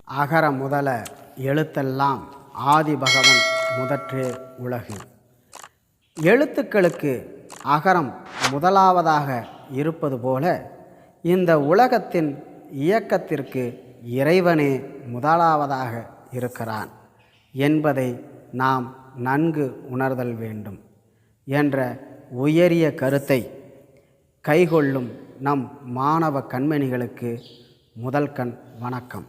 அகர முதல எழுத்தெல்லாம் ஆதிபகவன் முதற்றே உலகு. எழுத்துக்களுக்கு அகரம் முதலாவதாக இருப்பது போல இந்த உலகத்தின் இயக்கத்திற்கு இறைவனே முதலாவதாக இருக்கிறான் என்பதை நாம் நன்கு உணர்தல் வேண்டும் என்ற உயரிய கருத்தை கைகொள்ளும் நம் மாணவ கண்மணிகளுக்கு முதல் கண் வணக்கம்.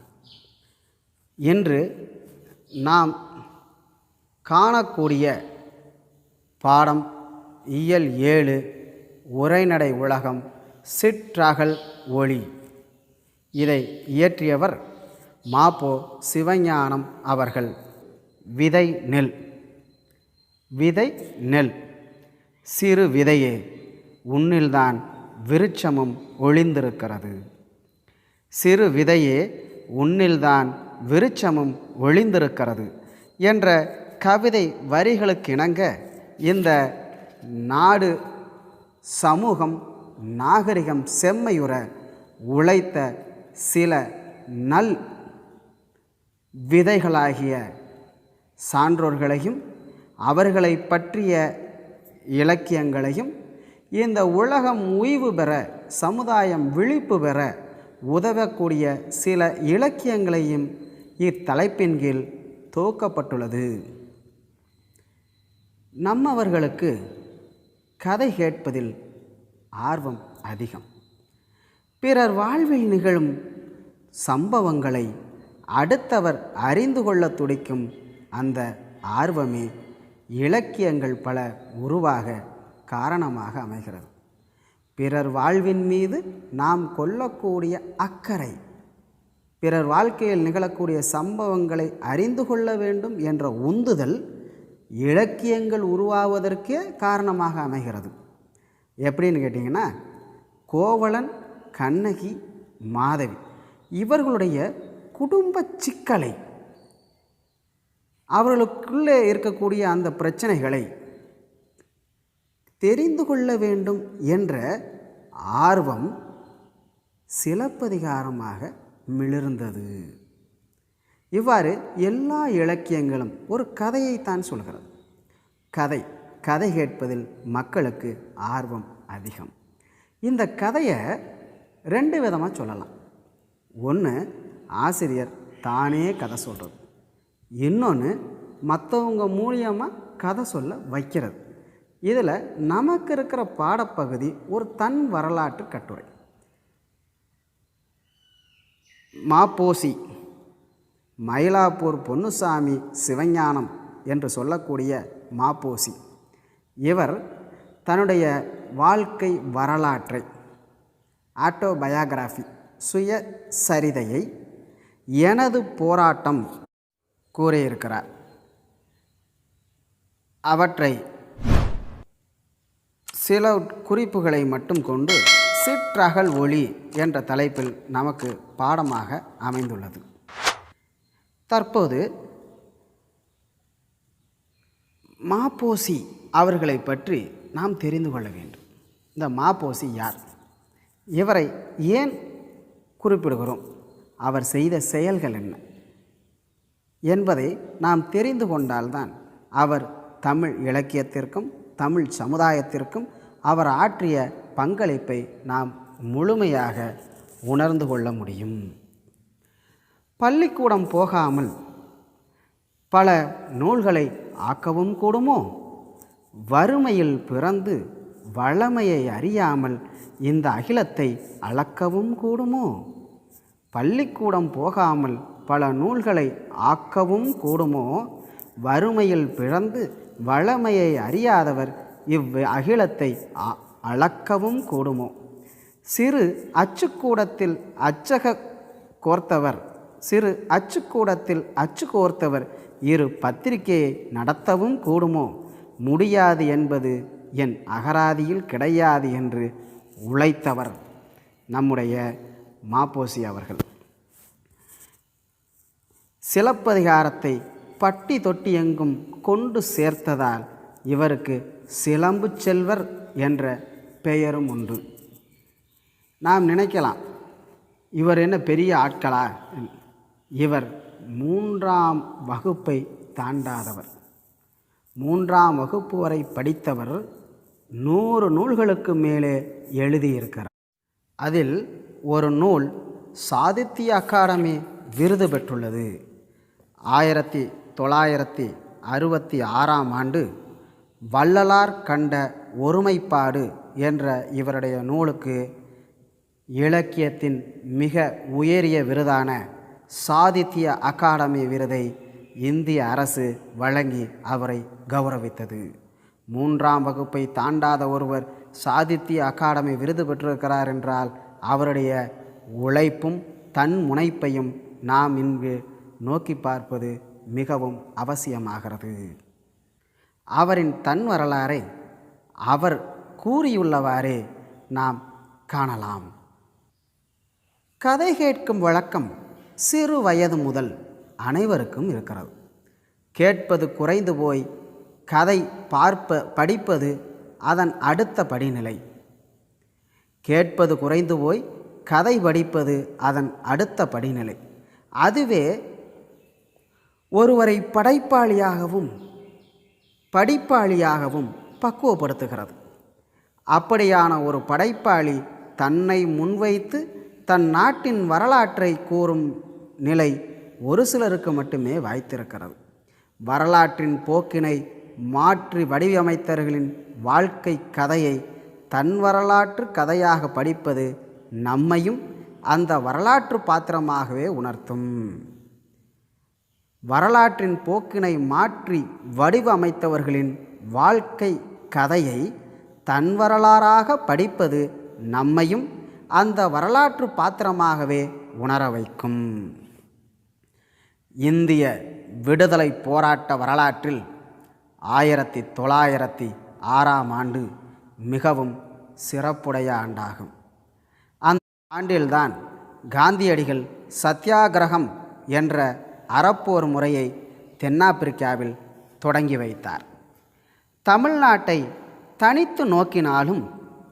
இன்று நாம் காணக்கூடிய பாடம் இயல் 7 உரைநடை உலகம் சிற்றகல் ஒளி. இதை இயற்றியவர் மாபோ சிவஞானம் அவர்கள். விதை நெல். விதை நெல். சிறு விதையே, உன்னில்தான் விருட்சமும் ஒளிந்திருக்கிறது. சிறு விதையே, உன்னில்தான் விருட்சமும் ஒளிந்திருக்கிறது என்ற கவிதை வரிகளுக்கிணங்க இந்த நாடு சமூகம் நாகரிகம் செம்மையுற உழைத்த சில நல் விதைகளாகிய சான்றோர்களையும் அவர்களை பற்றிய இலக்கியங்களையும் இந்த உலகம் உய்வு பெற சமுதாயம் விழிப்பு பெற உதவக்கூடிய சில இலக்கியங்களையும் இத்தலைப்பின் கீழ் தொகுக்கப்பட்டுள்ளது. நம்மவர்களுக்கு கதை கேட்பதில் ஆர்வம் அதிகம். பிறர் வாழ்வில் நிகழும் சம்பவங்களை அடுத்தவர் அறிந்து கொள்ள துடிக்கும் அந்த ஆர்வமே இலக்கியங்கள் பல உருவாக காரணமாக அமைகிறது. பிறர் வாழ்வின் மீது நாம் கொள்ளக்கூடிய அக்கறை, பிறர் வாழ்க்கையில் நிகழக்கூடிய சம்பவங்களை அறிந்து கொள்ள வேண்டும் என்ற உந்துதல் இலக்கியங்கள் உருவாவதற்கே காரணமாக அமைகிறது. எப்படின்னு கேட்டிங்கன்னா, கோவலன், கண்ணகி, மாதவி இவர்களுடைய குடும்ப சிக்கலை, அவர்களுக்குள்ளே இருக்கக்கூடிய அந்த பிரச்சனைகளை தெரிந்து கொள்ள வேண்டும் என்ற ஆர்வம் சிலப்பதிகாரமாக மிளிர்ந்தது. இவ்வாறு எல்லா இலக்கியங்களும் ஒரு கதையைத்தான் சொல்கிறது. கதை கேட்பதில் மக்களுக்கு ஆர்வம் அதிகம். இந்த கதையை 2 விதமாக சொல்லலாம். ஒன்று, ஆசிரியர் தானே கதை சொல்கிறது. இன்னொன்று, மற்றவங்க மூலியமாக கதை சொல்ல வைக்கிறது. இதில் நமக்கு இருக்கிற பாடப்பகுதி ஒரு தன் வரலாற்று கட்டுரை. மாப்போசி மயிலாப்பூர் பொன்னுசாமி சிவஞானம் என்று சொல்லக்கூடிய மாப்போசி இவர் தன்னுடைய வாழ்க்கை வரலாற்றை, ஆட்டோபயோகிராஃபி, சுயசரிதையை எனது போராட்டம் கூறியிருக்கிறார். அவற்றை சில குறிப்புகளை மட்டும் கொண்டு சிற்றகல் ஒளி என்ற தலைப்பில் நமக்கு பாடமாக அமைந்துள்ளது. தற்போது மாப்போசி அவர்களை பற்றி நாம் தெரிந்து கொள்ள வேண்டும். இந்த மாப்போசி யார்? இவரை ஏன் குறிப்பிடுகிறோம்? அவர் செய்த செயல்கள் என்ன என்பதை நாம் தெரிந்து கொண்டால்தான் அவர் தமிழ் இலக்கியத்திற்கும் தமிழ் சமுதாயத்திற்கும் அவர் ஆற்றிய பங்களிப்பை நாம் முழுமையாக உணர்ந்து கொள்ள முடியும். பள்ளிக்கூடம் போகாமல் பல நூல்களை ஆக்கவும் கூடுமோ? வறுமையில் பிறந்து வளமையை அறியாமல் இந்த அகிலத்தை அளக்கவும் கூடுமோ? பள்ளிக்கூடம் போகாமல் பல நூல்களை ஆக்கவும் கூடுமோ? வறுமையில் பிறந்து வளமையை அறியாதவர் அகிலத்தை அளக்கவும் கூடுமோ? சிறு அச்சுக்கூடத்தில் அச்சு கோர்த்தவர் இரு பத்திரிகையை நடத்தவும் கூடுமோ? முடியாது என்பது என் அகராதியில் கிடையாது என்று உழைத்தவர் நம்முடைய மாப்போசி அவர்கள். சிலப்பதிகாரத்தை பட்டி தொட்டி எங்கும் கொண்டு சேர்த்ததால் இவருக்கு சிலம்பு செல்வர் என்ற பெயரும் உண்டு. நாம் நினைக்கலாம், இவர் என்ன பெரிய ஆட்களா? இவர் 3ஆம் வகுப்பை தாண்டாதவர். 3ஆம் வகுப்பு வரை படித்தவர் 100 நூல்களுக்கு மேலே எழுதியிருக்கிறார். அதில் ஒரு நூல் சாகித்ய அகாடமி விருது பெற்றுள்ளது. 1966ஆம் ஆண்டு வள்ளலார் கண்ட ஒருமைப்பாடு என்ற இவருடைய நூலுக்கு இலக்கியத்தின் மிக உயரிய விருதான சாகித்ய அகாடமி விருதை இந்திய அரசு வழங்கி அவரை கௌரவித்தது. 3ஆம் வகுப்பை தாண்டாத ஒருவர் சாகித்ய அகாடமி விருது பெற்றிருக்கிறார் என்றால் அவருடைய உழைப்பும் தன் முனைப்பையும் நாம் இங்கு நோக்கி பார்ப்பது மிகவும் அவசியமாகிறது. அவரின் தன் வரலாறை அவர் கூறியுள்ளவாறே நாம் காணலாம். கதை கேட்கும் வழக்கம் சிறு வயது முதல் அனைவருக்கும் இருக்கிறது. கேட்பது குறைந்து போய் கதை படிப்பது அதன் அடுத்த படிநிலை. கேட்பது குறைந்து போய் கதை படிப்பது அதன் அடுத்த படிநிலை. அதுவே ஒருவரை படைப்பாளியாகவும் படிப்பாளியாகவும் பக்குவப்படுத்துகிறது. அப்படியான ஒரு படைப்பாளி தன்னை முன்வைத்து தன் நாட்டின் வரலாற்றை கூறும் நிலை ஒரு சிலருக்கு மட்டுமே வாய்த்திருக்கிறது. வரலாற்றின் போக்கினை மாற்றி வடிவமைத்தவர்களின் வாழ்க்கை கதையை தன் வரலாற்று கதையாக படிப்பது நம்மையும் அந்த வரலாற்று பாத்திரமாகவே உணர்த்தும். வரலாற்றின் போக்கினை மாற்றி வடிவமைத்தவர்களின் வாழ்க்கை கதையை தன் வரலாறாக படிப்பது நம்மையும் அந்த வரலாற்று பாத்திரமாகவே உணர வைக்கும். இந்திய விடுதலை போராட்ட வரலாற்றில் 1906ஆம் ஆண்டு மிகவும் சிறப்புடைய ஆண்டாகும். அந்த ஆண்டில்தான் காந்தியடிகள் சத்தியாகிரகம் என்ற அறப்போர் முறையை தென்னாப்பிரிக்காவில் தொடங்கி வைத்தார். தமிழ்நாட்டை தனித்து நோக்கினாலும்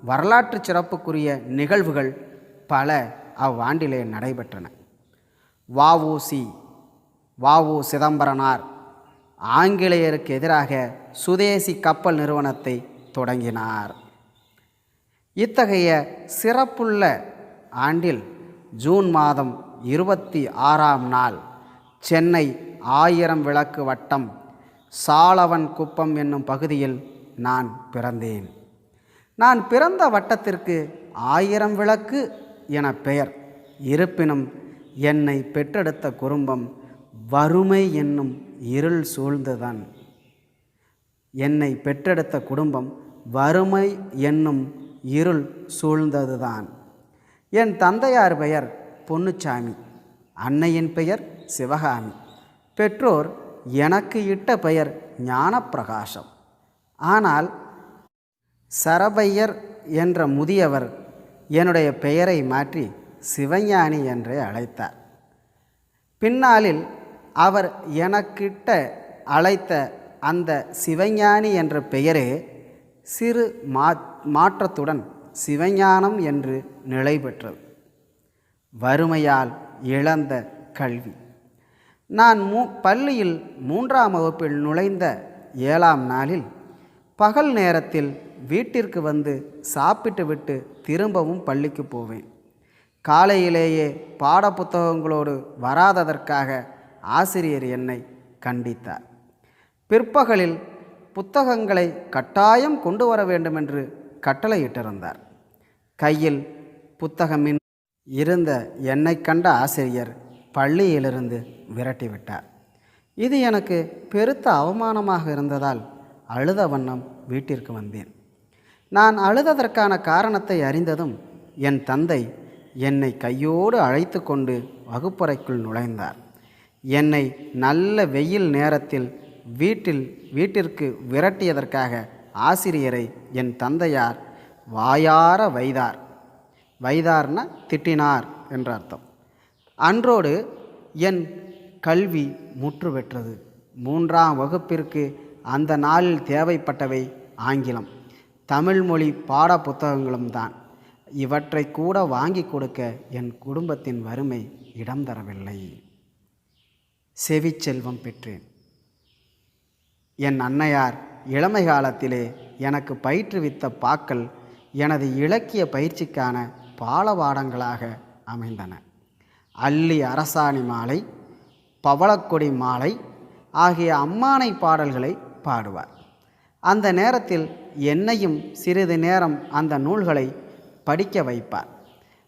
வரலாற்று சிறப்புக்குரிய நிகழ்வுகள் பல அவ்வாண்டிலே நடைபெற்றன. வ.உ. சிதம்பரனார் ஆங்கிலேயருக்கு எதிராக சுதேசி கப்பல் நிறுவனத்தை தொடங்கினார். இத்தகைய சிறப்புள்ள ஆண்டில் ஜூன் மாதம் 26ஆம் நாள் சென்னை 1000 விளக்கு வட்டம் சாலவன் குப்பம் என்னும் பகுதியில் நான் பிறந்தேன். நான் பிறந்த வட்டத்திற்கு 1000 விளக்கு என பெயர். இருப்பினும் என்னை பெற்றெடுத்த குடும்பம் வறுமை என்னும் இருள் சூழ்ந்துதான். என்னை பெற்றெடுத்த குடும்பம் வறுமை என்னும் இருள் சூழ்ந்ததுதான். என் தந்தையார் பெயர் பொன்னுச்சாமி, அன்னையின் பெயர் சிவகாமி. பெற்றோர் எனக்கு இட்ட பெயர் ஞானப்பிரகாசம். ஆனால் சரபையர் என்ற முதியவர் என்னுடைய பெயரை மாற்றி சிவஞானி என்றே அழைத்தார். பின்னாளில் அவர் எனக்கிட்ட அழைத்த அந்த சிவஞானி என்ற பெயரே சிறு மாற்றத்துடன் சிவஞானம் என்று நிலை பெற்றது. வறுமையால் இழந்த கல்வி. நான் பள்ளியில் 3ஆம் வகுப்பில் நுழைந்த 7ஆம் நாளில் பகல் நேரத்தில் வீட்டிற்கு வந்து சாப்பிட்டு விட்டு திரும்பவும் பள்ளிக்கு போவேன். காலையிலேயே பாடப்புத்தகங்களோடு வராததற்காக ஆசிரியர் என்னை கண்டித்தார். பிற்பகலில் புத்தகங்களை கட்டாயம் கொண்டு வர வேண்டுமென்று கட்டளையிட்டிருந்தார். கையில் புத்தகமின் இருந்த என்னை கண்ட ஆசிரியர் பள்ளியிலிருந்து விரட்டிவிட்டார். இது எனக்கு பெருத்த அவமானமாக இருந்ததால் அழுத வண்ணம் வீட்டிற்கு வந்தேன். நான் அழுததற்கான காரணத்தை அறிந்ததும் என் தந்தை என்னை கையோடு அழைத்து கொண்டு வகுப்பறைக்குள் நுழைந்தார். என்னை நல்ல வெயில் நேரத்தில் வீட்டிற்கு விரட்டியதற்காக ஆசிரியரை என் தந்தையார் வாயார வைதார். வைதார்னா திட்டினார் என்ற அர்த்தம். அன்றோடு என் கல்வி முற்று பெற்றது. 3ஆம் வகுப்பிற்கு அந்த நாளில் தேவைப்பட்டவை ஆங்கிலம், தமிழ் மொழி பாட புத்தகங்களும் தான். இவற்றை கூட வாங்கி கொடுக்க என் குடும்பத்தின் வறுமை இடம் தரவில்லை. செவிச்செல்வம் பெற்றேன். என் அன்னையார் இளமை காலத்திலே எனக்கு பயிற்றுவித்த பாக்கள் எனது இலக்கிய பயிற்சிக்கான பாலபாடங்களாக அமைந்தன. அல்லி அரசாணி மாலை, பவளக்கொடி மாலை ஆகிய அம்மானை பாடல்களை பாடுவார். அந்த நேரத்தில் என்னையும் சிறிது நேரம் அந்த நூல்களை படிக்க வைப்பார்.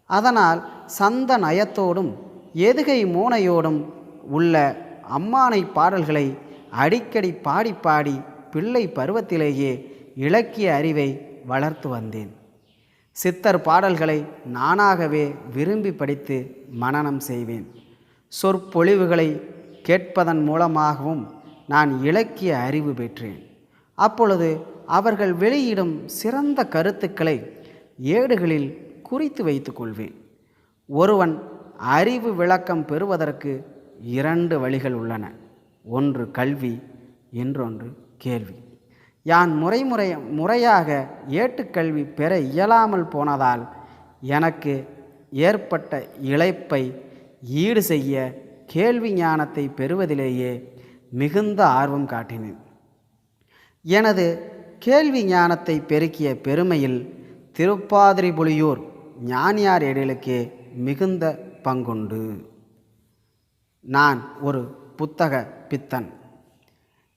அதனால் சந்த நயத்தோடும் எதுகை மோனையோடும் உள்ள அம்மானை பாடல்களை அடிக்கடி பாடி பாடி பிள்ளை பருவத்திலேயே இலக்கிய அறிவை வளர்த்து வந்தேன். சித்தர் பாடல்களை நானாகவே விரும்பி படித்து மனனம் செய்வேன். சொற்பொழிவுகளை கேட்பதன் மூலமாகவும் நான் இலக்கிய அறிவு பெற்றேன். அப்பொழுது அவர்கள் வெளியிடும் சிறந்த கருத்துக்களை ஏடுகளில் குறித்து வைத்து கொள்வேன். ஒருவன் அறிவு விளக்கம் பெறுவதற்கு 2 வழிகள் உள்ளன. ஒன்று கல்வி, இன்னொன்று கேள்வி. யான் முறையாக ஏட்டுக்கல்வி பெற இயலாமல் போனதால் எனக்கு ஏற்பட்ட இழைப்பை ஈடு செய்ய கேள்வி ஞானத்தை பெறுவதிலேயே மிகுந்த ஆர்வம் காட்டினேன். எனது கேள்வி ஞானத்தை பெருக்கிய பெருமையில் திருப்பாதிரிபுலியூர் ஞானியார் எழிலுக்கே மிகுந்த பங்குண்டு. நான் ஒரு புத்தக பித்தன்.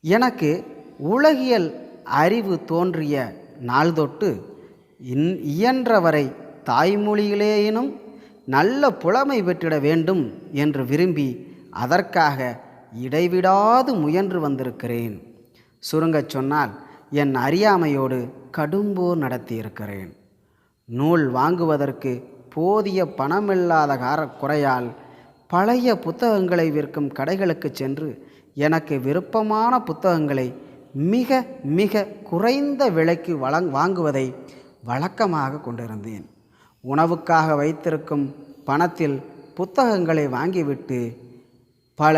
எனக்கு உலகியல் அறிவு தோன்றிய நாள் தொட்டு இயன்றவரை தாய்மொழியிலேயினும் நல்ல புலமை பெற்றிட வேண்டும் என்று விரும்பி அதற்காக இடைவிடாது முயன்று வந்திருக்கிறேன். சுருங்கச் சொன்னால் என் அறியாமையோடு கடும்போர் நடத்தியிருக்கிறேன். நூல் வாங்குவதற்கு போதிய பணமில்லாத குறையால் பழைய புத்தகங்களை விற்கும் கடைகளுக்கு சென்று எனக்கு விருப்பமான புத்தகங்களை மிக மிக குறைந்த விலைக்கு வாங்குவதை வழக்கமாக கொண்டிருந்தேன். உணவுக்காக வைத்திருக்கும் பணத்தில் புத்தகங்களை வாங்கிவிட்டு பல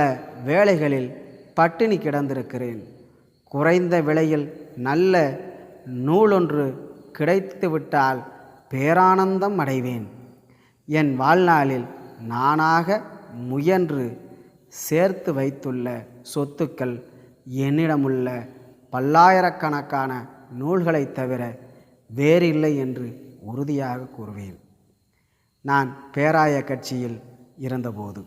வேளைகளில் பட்டினி கிடந்திருக்கிறேன். குறைந்த விலையில் நல்ல நூலொன்று கிடைத்துவிட்டால் பேரானந்தம் அடைவேன். என் வாழ்நாளில் நானாக முயன்று சேர்த்து வைத்துள்ள சொத்துக்கள் என்னிடமுள்ள பல்லாயிரக்கணக்கான நூல்களைத் தவிர வேறில்லை என்று உறுதியாக கூறுவேன். நான் பேராய கட்சியில் இருந்தபோது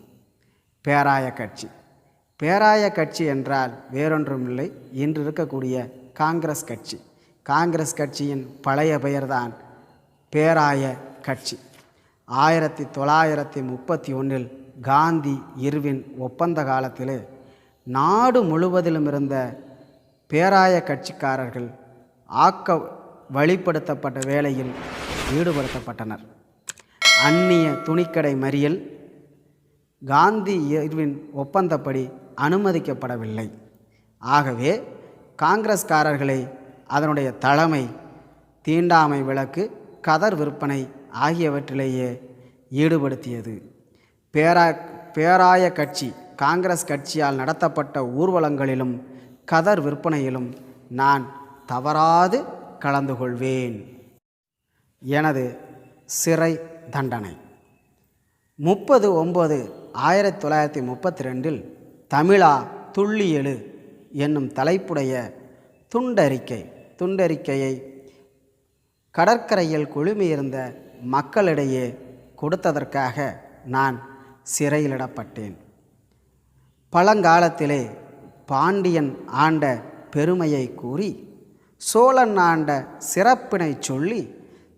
பேராய கட்சி என்றால் வேறொன்றுமில்லை, இன்று இருக்கக்கூடிய காங்கிரஸ் கட்சி. காங்கிரஸ் கட்சியின் பழைய பெயர்தான் பேராய கட்சி. 1931 காந்தி இர்வின் ஒப்பந்த காலத்திலே நாடு முழுவதிலும் இருந்த பேராய கட்சிக்காரர்கள் வழிப்படுத்தப்பட்ட வேளையில் ஈடுபடுத்தப்பட்டனர். அந்நிய துணிக்கடை மறியல் காந்தி இர்வின் ஒப்பந்தப்படி அனுமதிக்கப்படவில்லை. ஆகவே காங்கிரஸ்காரர்களை அதனுடைய தலைமை தீண்டாமை விளக்கு, கதர் விற்பனை ஆகியவற்றிலேயே ஈடுபடுத்தியது. பேராய கட்சி காங்கிரஸ் கட்சியால் நடத்தப்பட்ட ஊர்வலங்களிலும் கதர் விற்பனையிலும் நான் தவறாது கலந்து கொள்வேன். எனது சிறை தண்டனை 30/9/1932 தமிழா துள்ளி எழு என்னும் தலைப்புடைய துண்டறிக்கையை கடற்கரையில் குழுமியிருந்த மக்களிடையே கொடுத்ததற்காக நான் சிறையிலிடப்பட்டேன். பழங்காலத்திலே பாண்டியன் ஆண்ட பெருமையை கூறி, சோழன் ஆண்ட சிறப்பினை சொல்லி,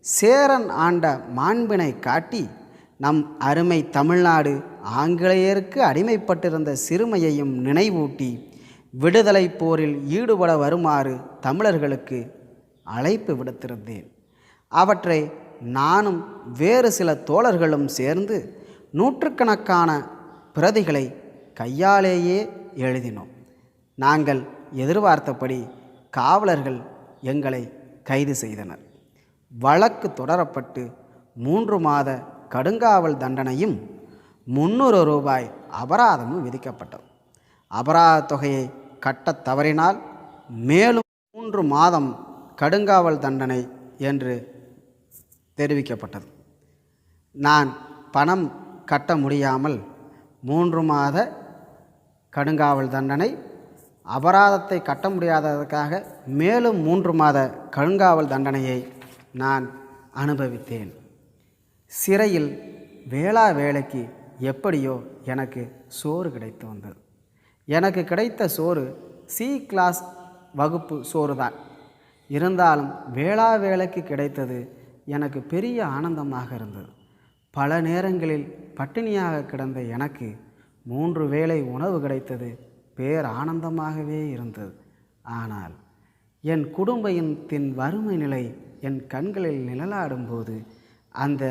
சேரன் ஆண்ட மாண்பினை காட்டி, நம் அருமை தமிழ்நாடு ஆங்கிலேயருக்கு அடிமைப்பட்டிருந்த சிறுமையையும் நினைவூட்டி விடுதலை போரில் ஈடுபட வருமாறு தமிழர்களுக்கு அழைப்பு விடுத்திருந்தேன். அவற்றை நானும் வேறு சில தோழர்களும் சேர்ந்து நூற்றுக்கணக்கான பிரதிகளை கையாலேயே எழுதினோம். நாங்கள் எதிர்பார்த்தபடி காவலர்கள் எங்களை கைது செய்தனர். வழக்கு தொடரப்பட்டு 3 மாத கடுங்காவல் தண்டனையும் 300 ரூபாய் அபராதமும் விதிக்கப்பட்டது. அபராத தொகையை கட்டத் தவறினால் மேலும் 3 மாதம் கடுங்காவல் தண்டனை என்று தெரிவிக்கப்பட்டது. நான் பணம் கட்ட முடியாமல் 3 மாத கடுங்காவல் தண்டனை, அபராதத்தை கட்ட முடியாததற்காக மேலும் 3 மாத கடுங்காவல் தண்டனையை நான் அனுபவித்தேன். சிறையில் வேளா வேலைக்கு எப்படியோ எனக்கு சோறு கிடைத்து வந்தது. எனக்கு கிடைத்த சோறு சி கிளாஸ் வகுப்பு சோறு தான். இருந்தாலும் வேளா வேலைக்கு கிடைத்தது எனக்கு பெரிய ஆனந்தமாக இருந்தது. பல நேரங்களில் பட்டினியாக கிடந்த எனக்கு 3 வேளை உணவு கிடைத்தது பேர் ஆனந்தமாகவே இருந்தது. ஆனால் என் குடும்பத்தின் வறுமை நிலை என் கண்களில் நிழலாடும்போது அந்த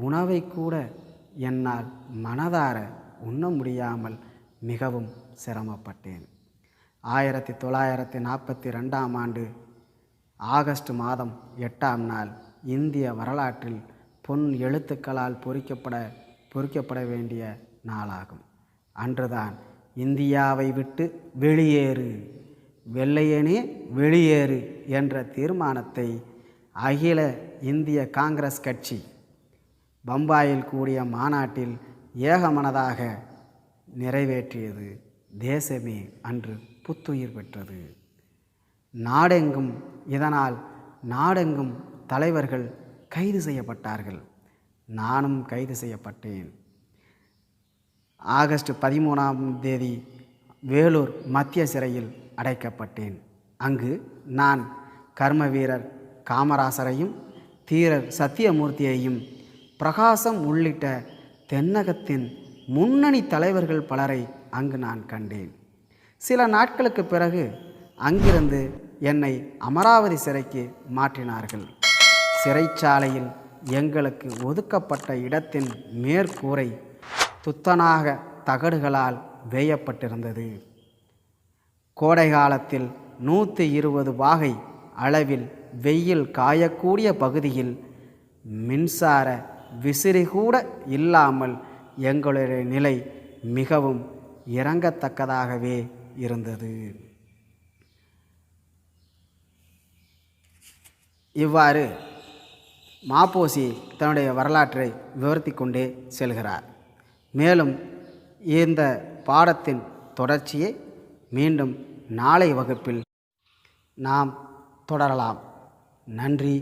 உணவை கூட என்னால் மனதார உண்ண முடியாமல் மிகவும் சிரமப்பட்டேன். 1942ஆம் ஆண்டு ஆகஸ்ட் மாதம் 8ஆம் நாள் இந்திய வரலாற்றில் பொன் எழுத்துக்களால் பொறிக்கப்பட வேண்டிய நாளாகும். அன்றுதான் இந்தியாவை விட்டு வெளியேறு, வெள்ளையனே வெளியேறு என்ற தீர்மானத்தை அகில இந்திய காங்கிரஸ் கட்சி பம்பாயில் கூடிய மாநாட்டில் ஏகமனதாக நிறைவேற்றியது. தேசமே அன்று புத்துயிர் பெற்றது. இதனால் நாடெங்கும் தலைவர்கள் கைது செய்யப்பட்டார்கள். நானும் கைது செய்யப்பட்டேன். ஆகஸ்ட் 13ஆம் தேதி வேலூர் மத்திய சிறையில் அடைக்கப்பட்டேன். அங்கு நான் கர்ம வீரர் காமராசரையும் தீரர் சத்தியமூர்த்தியையும் பிரகாசம் உள்ளிட்ட தென்னகத்தின் முன்னணி தலைவர்கள் பலரை அங்கு நான் கண்டேன். சில நாட்களுக்கு பிறகு அங்கிருந்து என்னை அமராவதி சிறைக்கு மாற்றினார்கள். சிறைச்சாலையில் எங்களுக்கு ஒதுக்கப்பட்ட இடத்தின் மேற்கூரை துத்தனாக தகடுகளால் வேயப்பட்டிருந்தது. கோடை காலத்தில் 120 வாகை அளவில் வெயில் காயக்கூடிய பகுதியில் மின்சார விசிறி கூட இல்லாமல் எங்களுடைய நிலை மிகவும் இரங்கத்தக்கதாகவே இருந்தது. இவ்வாறு மாப்போசி தன்னுடைய வரலாற்றை விவரித்து கொண்டே செல்கிறார். மேலும் இந்த பாடத்தின் தொடர்ச்சியை மீண்டும் நாளை வகுப்பில் நாம் தொடரலாம். நன்றி.